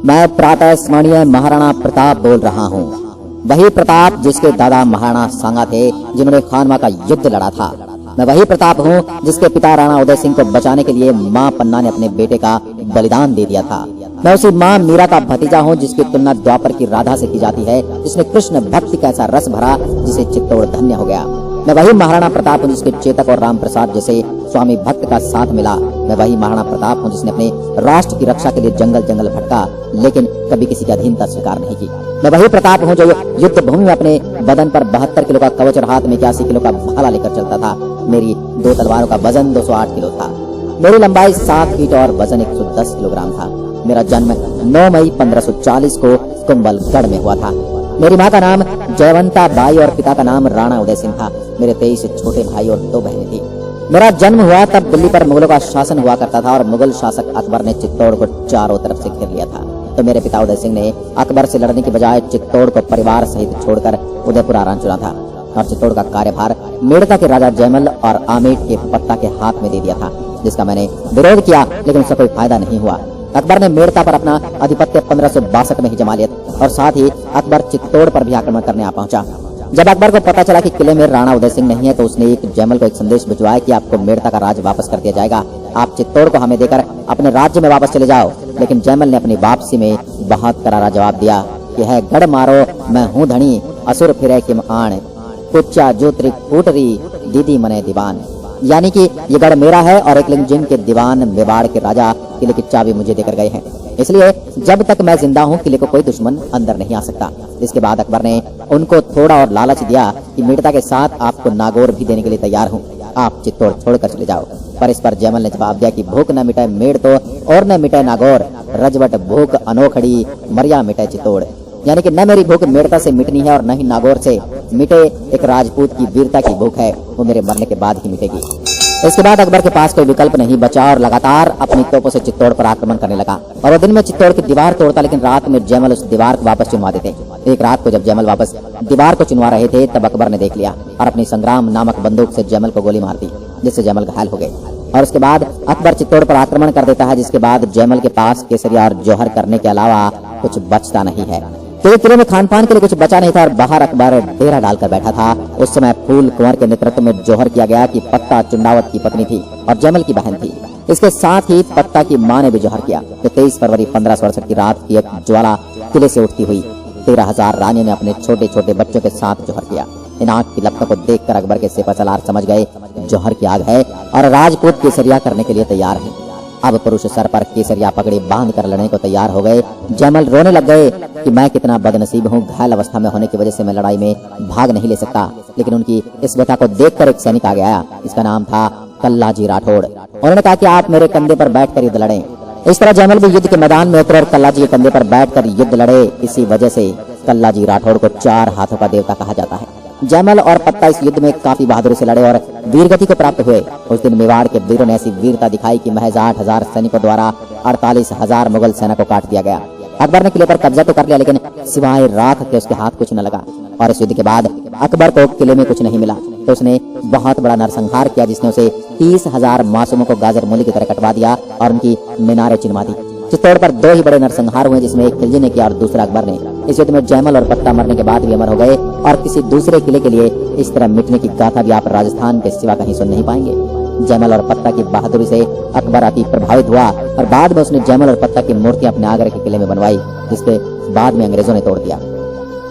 मैं प्रातः स्मरणीय महाराणा प्रताप बोल रहा हूँ। वही प्रताप जिसके दादा महाराणा सांगा थे, जिन्होंने खानवा का युद्ध लड़ा था। मैं वही प्रताप हूँ जिसके पिता राणा उदय सिंह को बचाने के लिए माँ पन्ना ने अपने बेटे का बलिदान दे दिया था। मैं उसी माँ मीरा का भतीजा हूँ जिसकी तुलना द्वापर की राधा से की जाती है, जिसने कृष्ण भक्ति का ऐसा रस भरा जिसे चित्तौड़ धन्य हो गया। मैं वही महाराणा प्रताप हूँ जिसके चेतक और राम प्रसाद जैसे स्वामी भक्त का साथ मिला। मैं वही महाराणा प्रताप हूँ जिसने अपने राष्ट्र की रक्षा के लिए जंगल जंगल भटका, लेकिन कभी किसी की अधीनता स्वीकार नहीं की। मैं वही प्रताप हूँ जो युद्ध भूमि में अपने बदन पर 72 किलो का कवच और हाथ में 81 किलो का भाला लेकर चलता था। मेरी 2 तलवारों का वजन 208 किलो था। मेरी लंबाई 7 फीट और वजन 110 किलोग्राम था। मेरा जन्म 9 मई 1540 को कुंभलगढ़ में हुआ था। मेरी माँ का नाम जयवंता बाई और पिता का नाम राणा उदय सिंह था। मेरे 23 छोटे भाई और 2 बहनें थी। मेरा जन्म हुआ तब दिल्ली पर मुगलों का शासन हुआ करता था और मुगल शासक अकबर ने चित्तौड़ को चारों तरफ से घेर लिया था। तो मेरे पिता उदय सिंह ने अकबर से लड़ने की बजाय चित्तौड़ को परिवार सहित छोड़कर उदयपुर आना चुना था और चित्तौड़ का कार्यभार मेड़ता के राजा जयमल और आमेट के पत्ता के हाथ में दे दिया था, जिसका मैंने विरोध किया, लेकिन उसका कोई फायदा नहीं हुआ। अकबर ने मेड़ता पर अपना आधिपत्य 1562 में ही जमा लिया और साथ ही अकबर चित्तौड़ पर भी आक्रमण करने आ पहुंचा। जब अकबर को पता चला कि किले में राणा उदय सिंह नहीं है, तो उसने एक जयमल को एक संदेश भिजवाया कि आपको मेड़ता का राज वापस कर दिया जाएगा, आप चित्तौड़ को हमें देकर अपने राज्य में वापस चले जाओ। लेकिन जयमल ने अपनी वापसी में बहुत करारा जवाब दिया कि है गढ़ मारो मैं हूँ धनी, असुर फिरे किम आण, कुच्चा जोत्रिक फूटरी दीदी मने दीवान। यानी कि ये गढ़ मेरा है और एक जिन के दीवान मेवाड़ के राजा किले की चाबी मुझे देकर गए हैं, इसलिए जब तक मैं जिंदा हूँ किले को कोई दुश्मन अंदर नहीं आ सकता। इसके बाद अकबर ने उनको थोड़ा और लालच दिया कि मेड़ता के साथ आपको नागौर भी देने के लिए तैयार हूँ, आप चित्तौड़ छोड़कर चले जाओ। पर इस पर जयमल ने जवाब दिया कि भूख न मिटे मेड़ तो और न मिटे नागौर, रजवट भूख अनोखड़ी मरिया मिटे चित्तौड़। यानी कि न मेरी भूख मेड़ता से मिटनी है और न ही नागौर से मिटे एक राजपूत की वीरता की भूख है, वो मेरे मरने के बाद ही मिटेगी। इसके बाद अकबर के पास कोई विकल्प नहीं बचा और लगातार अपनी तोपों से चित्तौड़ पर आक्रमण करने लगा। और वो दिन में चित्तौड़ की दीवार तोड़ता, लेकिन रात में जयमल उस दीवार को वापस चुनवा देते। एक रात को जब जयमल वापस दीवार को चुनवा रहे थे, तब अकबर ने देख लिया और अपनी संग्राम नामक बंदूक से जयमल को गोली मार दी, जिससे जयमल घायल हो गए। और उसके बाद अकबर चित्तौड़ पर आक्रमण कर देता है, जिसके बाद जयमल के पास केसरिया और जौहर करने के अलावा कुछ बचता नहीं है। तो किले में खान पान के लिए कुछ बचा नहीं था और बाहर अकबर डेरा डालकर बैठा था। उस समय फूल कुंवर के नेतृत्व में जौहर किया गया कि पत्ता चुंडावत की पत्नी थी और जयमल की बहन थी। इसके साथ ही पत्ता की मां ने भी जौहर किया। तो 23 फरवरी 1567 की रात की एक ज्वाला किले से उठती हुई 13,000 रानियों ने अपने छोटे छोटे बच्चों के साथ जौहर किया। इन आग की लपटों को देखकर अकबर के सिपहसालार समझ गए जौहर की आग है और राजपूत केसरिया करने के लिए तैयार है। अब पुरुष सर पर केसरिया पगड़ी बांध कर लड़ने को तैयार हो गए। जयमल रोने लग गए कि मैं कितना बदनसीब हूँ, घायल अवस्था में होने की वजह से मैं लड़ाई में भाग नहीं ले सकता। लेकिन उनकी इस व्यथा को देखकर एक सैनिक आ गया, इसका नाम था कल्लाजी राठौड़। उन्होंने कहा कि आप मेरे कंधे पर बैठकर युद्ध लड़ें। इस तरह जयमल भी युद्ध के मैदान में उतरे और कल्लाजी के कंधे पर बैठकर युद्ध लड़े। इसी वजह से कल्लाजी राठौड़ को 4 हाथों का देवता कहा जाता है। जयमल और पत्ता इस युद्ध में काफी बहादुरी से लड़े और वीरगति को प्राप्त हुए। उस दिन मेवाड़ के वीरों ने ऐसी वीरता दिखाई कि महज 8,000 सैनिकों द्वारा 48,000 मुगल सेना को काट दिया गया। अकबर ने किले पर कब्जा तो कर लिया, लेकिन सिवाय राख के उसके हाथ कुछ न लगा। और इस युद्ध के बाद अकबर को किले में कुछ नहीं मिला, तो उसने बहुत बड़ा नरसंहार किया, जिसने उसे 30,000 मासूमों को गाजर मूली की तरह कटवा दिया और उनकी मीनारें चिनवा दी। चित्तौड़ पर 2 ही बड़े नरसंहार हुए, जिसमें एक खिलजी ने किया और दूसरा अकबर ने। इस युद्ध में जयमल और पत्ता मरने के बाद भी अमर हो गए और किसी दूसरे किले के लिए इस तरह मिटने की गाथा भी आप राजस्थान के सिवा कहीं सुन नहीं पाएंगे। जयमल और पत्ता की बहादुरी से अकबर अति प्रभावित हुआ और बाद में उसने जयमल और पत्ता की मूर्तियां अपने आगरा के किले में बनवाई, जिसके बाद में अंग्रेजों ने तोड़ दिया।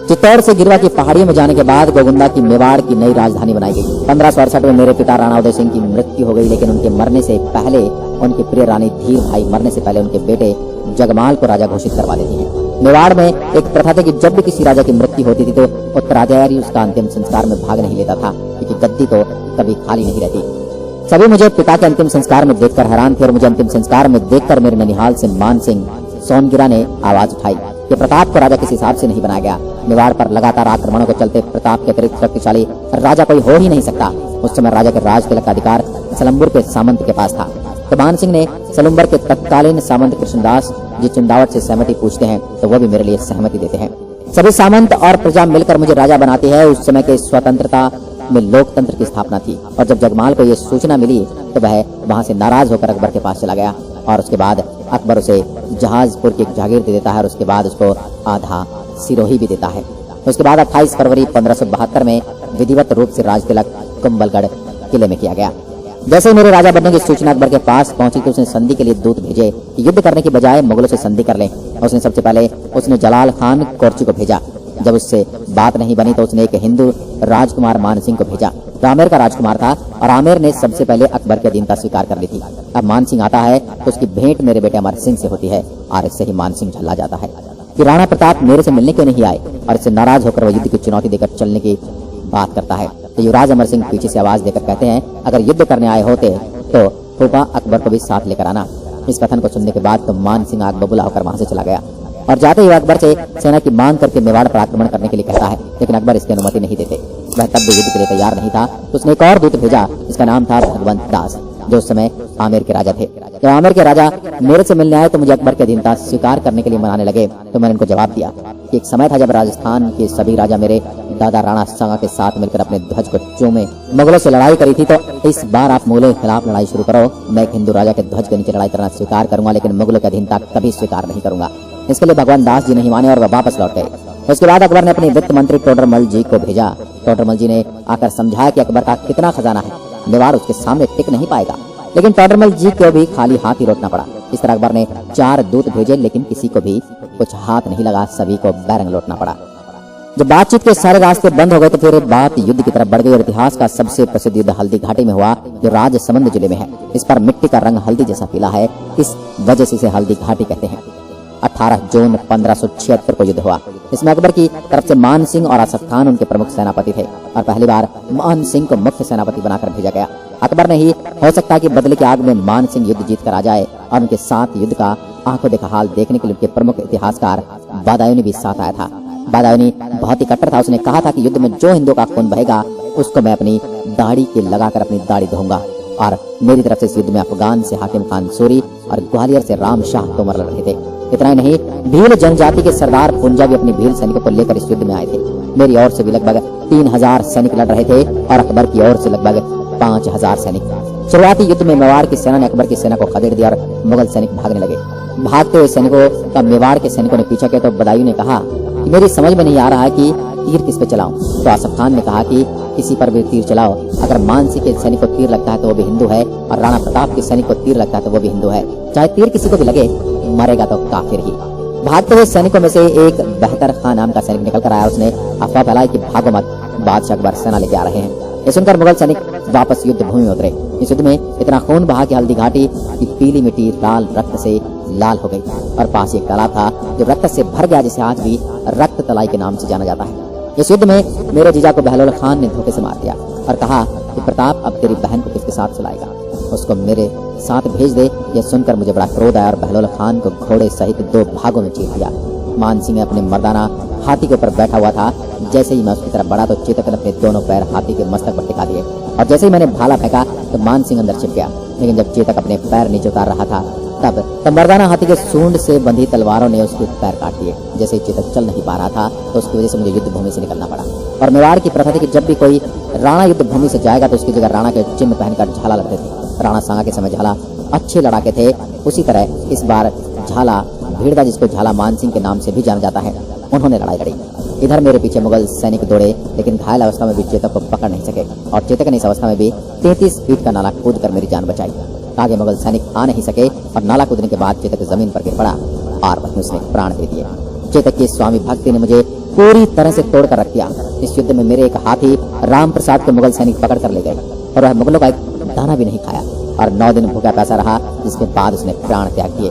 चित्तौड़ से गिरवा की पहाड़ियों में जाने के बाद गोगुंदा की मेवाड़ की नई राजधानी बनाई गई। 1568 में मेरे पिता राणा उदय सिंह की मृत्यु हो गई, लेकिन उनके मरने से पहले उनकी प्रिय रानी धीर भाई मरने से पहले उनके बेटे जगमाल को राजा घोषित करवा देती हैं। मेवाड़ में एक प्रथा थी कि जब भी किसी राजा की मृत्यु होती थी तो उत्तराधिकारी उसका अंतिम संस्कार में भाग नहीं लेता था, क्योंकि गद्दी तो कभी खाली नहीं रहती। सभी मुझे पिता के अंतिम संस्कार में देखकर हैरान थे और मुझे अंतिम संस्कार में देखकर मेरे ननिहाल से मान सिंह सोनगिरा ने आवाज उठाई कि प्रताप को राजा किस हिसाब से नहीं बनाया गया। मेवाड़ पर लगातार आक्रमणों के चलते प्रताप के अतिरिक्त शक्तिशाली राजा कोई हो ही नहीं सकता। उस समय राजा के राज तिलक का अधिकार सलम्बुर के सामंत के पास था। तो मान सिंह ने सलुम्बर के तत्कालीन सामंत कृष्णदास जी चुंडावट से सहमति पूछते हैं, तो वो भी मेरे लिए सहमति देते हैं। सभी सामंत और प्रजा मिलकर मुझे राजा बनाती है। उस समय के स्वतंत्रता में लोकतंत्र की स्थापना थी और जब जगमाल को ये सूचना मिली तो वह वहां से नाराज होकर अकबर के पास चला गया और उसके बाद अकबर उसे जहाजपुर की एक जागीर दे देता है और उसके बाद उसको आधा सिरोही भी देता है। उसके बाद 28 फरवरी 1572 में विधिवत रूप से राज तिलक कुंभलगढ़ किले में किया गया। जैसे ही मेरे राजा बनने की सूचना अकबर के पास पहुंची तो उसने संधि के लिए दूत भेजे कि युद्ध करने की बजाय मुगलों से संधि कर लें। उसने सबसे पहले जलाल खान कोर्ची को भेजा। जब उससे बात नहीं बनी तो उसने एक हिंदू राजकुमार मानसिंह को भेजा जो आमेर का राजकुमार था और आमेर ने सबसे पहले अकबर की अधीनता स्वीकार कर ली थी। अब मानसिंह आता है तो उसकी भेंट मेरे बेटे अमर सिंह से होती है और इससे ही मानसिंह झल्ला जाता है कि राणा प्रताप मेरे से मिलने क्यों नहीं आए और इससे नाराज होकर वह युद्ध की चुनौती देकर चलने की बात करता है। तो युवराज अमर सिंह पीछे से आवाज देकर कहते हैं, अगर युद्ध करने आए होते तो फूफा अकबर को भी साथ लेकर आना। इस कथन को सुनने के बाद तो मान सिंह आग बबूला होकर वहां से चला गया और जाते ही अकबर से सेना की मांग करके मेवाड़ पर आक्रमण करने के लिए कहता है, लेकिन अकबर इसकी अनुमति नहीं देते। वह तब भी युद्ध के लिए तैयार नहीं था तो उसने एक और दूत भेजा जिसका नाम था भगवंत दास जो उस समय आमेर के राजा थे। जब आमेर के राजा मेरे से मिलने आए तो मुझे अकबर की अधीनता स्वीकार करने के लिए मनाने लगे तो मैंने उनको जवाब दिया कि एक समय था जब राजस्थान के सभी राजा मेरे दादा राणा सांगा के साथ मिलकर अपने ध्वज को चूमे मुगलों से लड़ाई करी थी, तो इस बार आप मुगलों के खिलाफ लड़ाई शुरू करो। मैं एक हिंदू राजा के ध्वज के नीचे लड़ाई करना स्वीकार करूंगा लेकिन मुगलों की अधीनता कभी स्वीकार नहीं करूंगा। इसके लिए भगवान दास जी नहीं माने और वह वापस लौट गए। उसके बाद अकबर ने अपने वित्त मंत्री टोडरमल जी को भेजा। टोडरमल जी ने आकर समझाया कि अकबर का कितना खजाना है, मेवाड़ उसके सामने टिक नहीं पाएगा, लेकिन टोडरमल जी को भी खाली हाथ ही लौटना पड़ा। इस तरह अकबर ने 4 दूत भेजे लेकिन किसी को भी कुछ हाथ नहीं लगा, सभी को बैरंग लौटना पड़ा। जब बातचीत के सारे रास्ते बंद हो गए तो फिर बात युद्ध की तरफ बढ़ गई और इतिहास का सबसे प्रसिद्ध युद्ध हल्दी घाटी में हुआ जो राजसमंद जिले में है। इस पर मिट्टी का रंग हल्दी जैसा पीला है, इस वजह से इसे हल्दी घाटी कहते हैं। 18 जून 1576 को युद्ध हुआ। इसमें अकबर की तरफ से मान सिंह और असफ खान उनके प्रमुख सेनापति थे और पहली बार मान सिंह को मुख्य सेनापति बनाकर भेजा गया। अकबर ने ही हो सकता है कि बदले की आग में मान सिंह युद्ध जीत कर आ जाए और उनके साथ युद्ध का आंखों देखा हाल देखने के लिए उनके प्रमुख इतिहासकार बदायूनी भी साथ आया था। बदायूनी बहुत ही कट्टर था। उसने कहा था कि युद्ध में जो हिंदुओं का खून बहेगा उसको मैं अपनी दाढ़ी के लगाकर अपनी दाढ़ी धोऊंगा और मेरी तरफ से इस युद्ध में अफगान से हाकिम खान सूरी और ग्वालियर से राम शाह तोमर लड़ रहे थे। इतना ही नहीं, भील जनजाति के सरदार पुंजा भी अपनी भील सैनिकों को लेकर इस युद्ध में आए थे। मेरी ओर से भी लगभग 3000 सैनिक लड़ रहे थे और अकबर की ओर से लगभग 5000 सैनिक। शुरुआती युद्ध में मेवाड़ की सेना ने अकबर की सेना को खदेड़ दिया और मुगल सैनिक भागने लगे। भागते हुए सैनिकों का मेवाड़ के सैनिकों ने पीछा किया तो बदायूं ने कहा कि मेरी समझ में नहीं आ रहा है कि तीर किस पे चलाऊं। तो असफ खान ने कहा कि किसी पर भी तीर चलाओ, अगर मानसिंह के सैनिक को तीर लगता है तो वो भी हिंदू है और राणा प्रताप के सैनिक को तीर लगता है तो वो भी हिंदू है। चाहे तीर किसी को भी लगे, मरेगा तो काफिर ही। भागते हुए सैनिकों में से एक बेहतर खान नाम का सैनिक निकल कर आया। उसने अफवाह फैलाई कि भागो मत, बादशाह अकबर सेना लेके आ रहे हैं। ये सुनकर मुगल सैनिक वापस युद्ध भूमि में उतरे। इस युद्ध में इतना खून बहा कि हल्दी घाटी की पीली मिट्टी लाल रक्त से लाल हो गई और पास एक तालाब था जो रक्त से भर गया, जिसे आज भी रक्त तलाई के नाम से जाना जाता है। इस युद्ध में मेरे जीजा को बहलोल खान ने धोखे से मार दिया और कहा कि प्रताप अब तेरी बहन को किसके साथ सुलाएगा, उसको मेरे साथ भेज दे। यह सुनकर मुझे बड़ा क्रोध आया और बहलोल खान को घोड़े सहित 2 भागों में चीर दिया। मान सिंह अपने मर्दाना हाथी के ऊपर बैठा हुआ था। जैसे ही मैं उसकी तरफ बढ़ा तो चेतक ने अपने दोनों पैर हाथी के मस्तक पर टिका दिए और जैसे ही मैंने भाला फेंका तो मान सिंह अंदर छिप गया। लेकिन जब चेतक अपने पैर नीचे उतार रहा था तब मर्दाना हाथी के सूंड से बंधी तलवारों ने उसके पैर काट दिए। जैसे ही चेतक चल नहीं पा रहा था तो उसकी वजह से मुझे युद्ध भूमि से निकलना पड़ा। और मेवाड़ की प्रथा थी कि जब भी कोई राणा युद्ध भूमि से जाएगा तो उसकी जगह राणा के चिन्ह पहनकर झाला लगते थे। राणा सांगा के समय झाला अच्छे लड़ाके थे, उसी तरह इस बार झाला भीड़दा, जिसको झाला मान सिंह के नाम से भी जाना जाता है, उन्होंने लड़ाई लड़ी। इधर मेरे पीछे मुगल सैनिक दौड़े लेकिन घायल अवस्था में भी चेतक को पकड़ नहीं सके और चेतक ने इस अवस्था में भी 33 फीट का नाला कूद कर मेरी जान बचाई। आगे मुगल सैनिक आ नहीं सके और नाला कूदने के बाद चेतक जमीन पर गिर पड़ा और वहीं उसने प्राण दे दिए। चेतक की स्वामी भक्ति ने मुझे पूरी तरह से तोड़ कर रख दिया। इस युद्ध में मेरे एक हाथी राम प्रसाद के मुगल सैनिक पकड़ कर ले गए और वह मुगलों का एक दाना भी नहीं खाया और 9 दिन भूखा प्यासा रहा, जिसके बाद उसने प्राण त्याग दिए।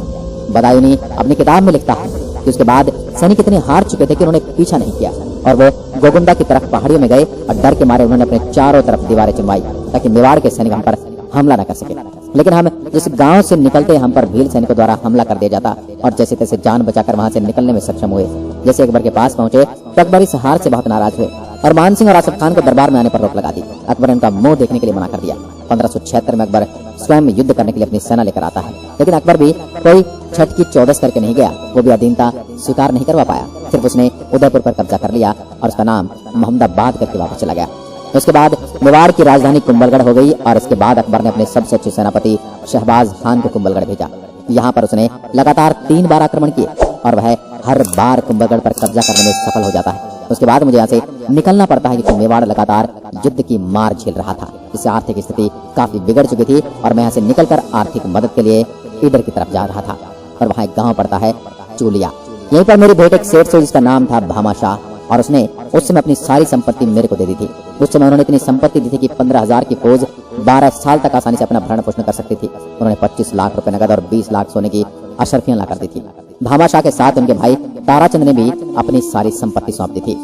बदायूनी अपनी किताब में लिखता है कि उसके बाद सैनिक इतने हार चुके थे कि उन्होंने पीछा नहीं किया और वो गोगुंडा की तरफ पहाड़ियों में गए और डर के मारे उन्होंने अपने चारों तरफ दीवारें चुनवाई ताकि मेवाड़ के सैनिक हम पर हमला न कर सके। लेकिन हम जिस गांव से निकलते हम पर भील सैनिकों द्वारा हमला कर दिया जाता और जैसे तैसे जान बचाकर वहां से निकलने में सक्षम हुए। जैसे अकबर के पास पहुंचे तो अकबर इस हार से बहुत नाराज हुए और मान सिंह और असफ खान को दरबार में आने पर रोक लगा दी। अकबर ने उनका मुंह देखने के लिए मना कर दिया। 1576 में अकबर स्वयं युद्ध करने के लिए अपनी सेना लेकर आता है, लेकिन अकबर भी कोई छठ की चौदस करके नहीं गया। वो भी अधीनता स्वीकार नहीं करवा पाया। सिर्फ उसने उदयपुर पर कब्जा कर लिया और उसका नाम मोहम्मदाबाद करके वापस चला गया। उसके बाद मेवाड़ की राजधानी कुंभलगढ़ हो गई और इसके बाद अकबर ने अपने सबसे अच्छे सेनापति शहबाज खान को कुंभलगढ़ भेजा। यहाँ पर उसने लगातार 3 बार आक्रमण किए और वह हर बार कुंभलगढ़ पर कब्जा करने में सफल हो जाता है। उसके बाद मुझे यहाँ से निकलना पड़ता है क्योंकि मेवाड़ लगातार युद्ध की मार झेल रहा था, जिससे आर्थिक स्थिति काफी बिगड़ चुकी थी और मैं यहाँ से निकलकर आर्थिक मदद के लिए ईडर की तरफ जा रहा था। और वहाँ एक गाँव पड़ता है चूलिया। यहीं पर मेरी भेंट एक सेठ से जिसका नाम था भामाशाह, और उसने उस समय अपनी सारी संपत्ति मेरे को दे दी थी। उस समय उन्होंने इतनी संपत्ति दी थी कि 15,000 की फौज 12 साल तक आसानी से अपना भरण पोषण कर सकती थी। उन्होंने 25 लाख रुपए नकद और 20 लाख सोने की अशर्फियां ला कर दी थी। भामाशाह के साथ उनके भाई ताराचंद ने भी अपनी सारी संपत्ति सौंप दी थी।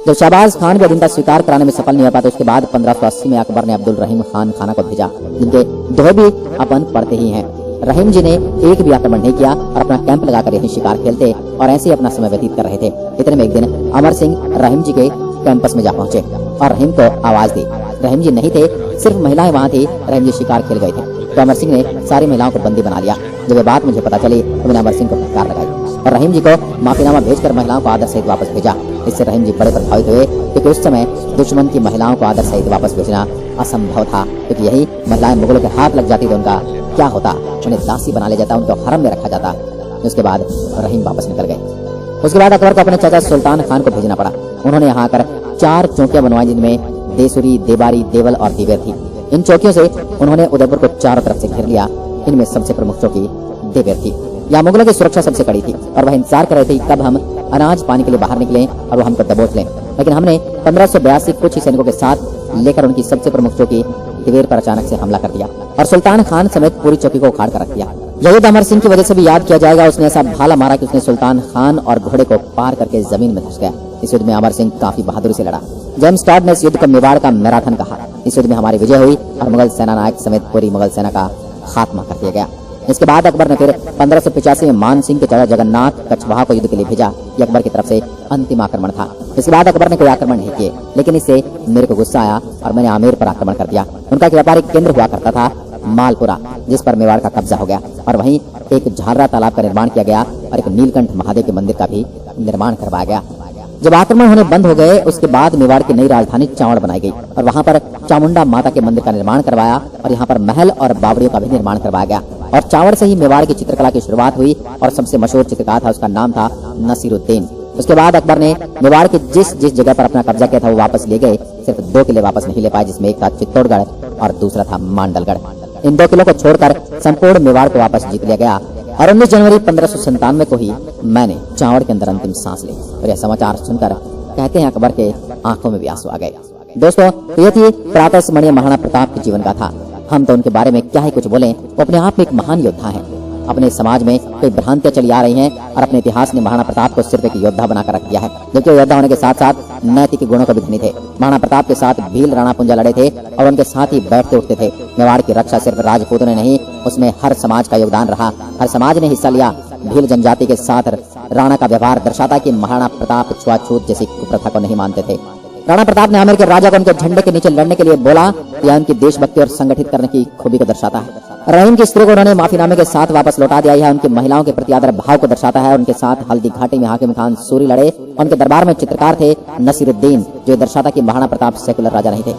जब शहबाज खान भी अधीनता स्वीकार कराने में सफल नहीं हो पाया तो उसके बाद 1580 में अकबर ने अब्दुल रहीम खान खाना को भेजा, जिनके दोहे भी अपन पढ़ते ही हैं। रहीम जी ने एक भी आक्रमण नहीं किया और अपना कैंप लगाकर यहीं शिकार खेलते और ऐसे ही अपना समय व्यतीत कर रहे थे। इतने में एक दिन अमर सिंह रहीम जी के कैंपस में जा पहुंचे और रहीम को आवाज दी। रहीम जी नहीं थे, सिर्फ महिलाएं वहाँ थी। रहीम जी शिकार खेल गए थे तो अमर सिंह ने सारी महिलाओं को बंदी बना लिया। जब ये बात मुझे पता चली तो मैंने अमर सिंह को फटकार लगाई और रहीम जी को माफीनामा भेजकर महिलाओं को आदर सहित वापस भेजा। इससे रहीम जी बड़े प्रभावित हुए क्योंकि उस समय दुश्मन की महिलाओं को आदर सहित वापस भेजना असंभव था, क्योंकि यही महिलाएं मुगलों के हाथ लग जाती तो उनका क्या होता, उन्हें दासी बना लिया जाता, उनको हरम में रखा जाता। उसके बाद रहीम वापस निकल गए। उसके बाद अकबर को अपने चाचा सुल्तान खान को भेजना पड़ा। उन्होंने यहाँ आकर 4 चौकियां बनवाई जिनमें देसुरी, देबारी, देवल और दिवेर थी। इन चौकियों से उन्होंने उदयपुर को चारों तरफ से घेर लिया। इनमें सबसे प्रमुख चौकी देवेर थी। यहाँ मुगलों की सुरक्षा सबसे कड़ी थी और वह इंतजार कर रहे थे कब हम अनाज पानी के लिए बाहर निकलें और वो हमको दबोच लें। लेकिन हमने 1582 कुछ ही सैनिकों के साथ लेकर उनकी सबसे प्रमुख चौकी दिवेर पर अचानक से हमला कर दिया और सुल्तान खान समेत पूरी चौकी को उखाड़ कर रख दिया। यह युद्ध अमर सिंह की वजह से भी याद किया जाएगा। उसने ऐसा भाला मारा कि उसने सुल्तान खान और घोड़े को पार करके जमीन में धंस गया। इस युद्ध में अमर सिंह काफी बहादुरी से लड़ा। जेम्स टॉड ने इस युद्ध को मेवाड़ का मैराथन कहा। इस युद्ध में हमारी विजय हुई और मुगल सेना नायक समेत पूरी मुगल सेना का खात्मा कर दिया गया। इसके बाद अकबर ने फिर 1585 में मान सिंह के चाचा जगन्नाथ कछवाहा को युद्ध के लिए भेजा। ये अकबर की तरफ से अंतिम आक्रमण था। इसके बाद अकबर ने कोई आक्रमण नहीं किए, लेकिन इससे मेरे को गुस्सा आया और मैंने आमेर पर आक्रमण कर दिया। उनका एक व्यापारिक केंद्र हुआ करता था मालपुरा, जिस पर मेवाड़ का कब्जा हो गया और वहीं एक झालरा तालाब का निर्माण किया गया और एक नीलकंठ महादेव के मंदिर का भी निर्माण करवाया गया। जब आक्रमण होने बंद हो गए उसके बाद मेवाड़ की नई राजधानी चावड़ बनाई गई और वहाँ पर चामुंडा माता के मंदिर का निर्माण करवाया और यहाँ पर महल और बावड़ियों का भी निर्माण करवाया गया। और चावड़ से ही मेवाड़ की चित्रकला की शुरुआत हुई और सबसे मशहूर चित्रकार था, उसका नाम था नसीरुद्दीन। उसके बाद अकबर ने मेवाड़ की जिस जगह पर अपना कब्जा किया था वो वापस ले गए। सिर्फ 2 किले वापस नहीं ले पाए, जिसमें एक था चित्तौड़गढ़ और दूसरा था मांडलगढ़। इन 2 किलों को छोड़कर संपूर्ण मेवाड़ को वापस जीत लिया गया और 19 जनवरी 1597 को ही मैंने चावड़ के अंदर अंतिम सांस ली। और यह समाचार सुनकर कहते हैं अकबर के आंखों में भी आंसू आ गए। दोस्तों, ये थी प्रातः स्मरणीय महाराणा प्रताप की जीवन गाथा। हम तो उनके बारे में क्या ही कुछ बोलें, वो अपने आप में एक महान योद्धा हैं। अपने समाज में कई भ्रांतियां चली आ रही हैं और अपने इतिहास ने महाराणा प्रताप को सिर्फ एक योद्धा बनाकर रख दिया है, जबकि योद्धा होने के साथ साथ नैतिक गुणों को भी धनी थे। महाराणा प्रताप के साथ भील राणा पुंजा लड़े थे और उनके साथ ही बैठते उठते थे। मेवाड़ की रक्षा सिर्फ राजपूतों ने नहीं, उसमें हर समाज का योगदान रहा, हर समाज ने हिस्सा लिया। भील जनजाति के साथ राणा का व्यवहार दर्शाता है कि महाराणा प्रताप छुआछूत जैसी कुप्रथा को नहीं मानते थे। राणा प्रताप ने आमेर के राजा को उनके झंडे के नीचे लड़ने के लिए बोला, यह उनकी देशभक्ति और संगठित करने की खूबी को दर्शाता है। रहीम की स्त्री को उन्होंने माफीनामे के साथ वापस लौटा दिया। यह उनकी महिलाओं के प्रति आदर भाव को दर्शाता है। उनके साथ हल्दी घाटी में हाकिम खान सूरी लड़े। उनके दरबार में चित्रकार थे नसीरुद्दीन, जो दर्शाता कि महाराणा प्रताप सेकुलर राजा नहीं थे,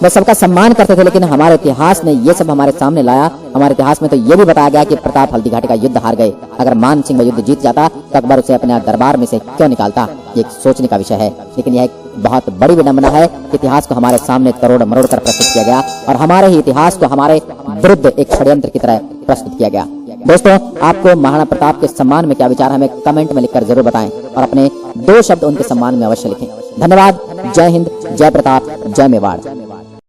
वे सबका सम्मान करते थे। लेकिन हमारे इतिहास ने ये सब हमारे सामने लाया। हमारे इतिहास में तो ये भी बताया गया कि प्रताप हल्दी घाटी का युद्ध हार गए। अगर मान सिंह युद्ध जीत जाता तो अकबर उसे अपने दरबार में से क्यों निकालता, ये एक सोचने का विषय है। लेकिन यह एक बहुत बड़ी विडंबना है कि इतिहास को हमारे सामने तरोड़ मरोड़ कर प्रस्तुत किया गया और हमारे ही इतिहास को हमारे विरुद्ध एक षड्यंत्र की तरह प्रस्तुत किया गया। दोस्तों, आपको महाराणा प्रताप के सम्मान में क्या विचार, हमें कमेंट में लिखकर जरूर बताएं और अपने 2 शब्द उनके सम्मान में अवश्य लिखें। धन्यवाद। जय हिंद, जय प्रताप, जय मेवाड़।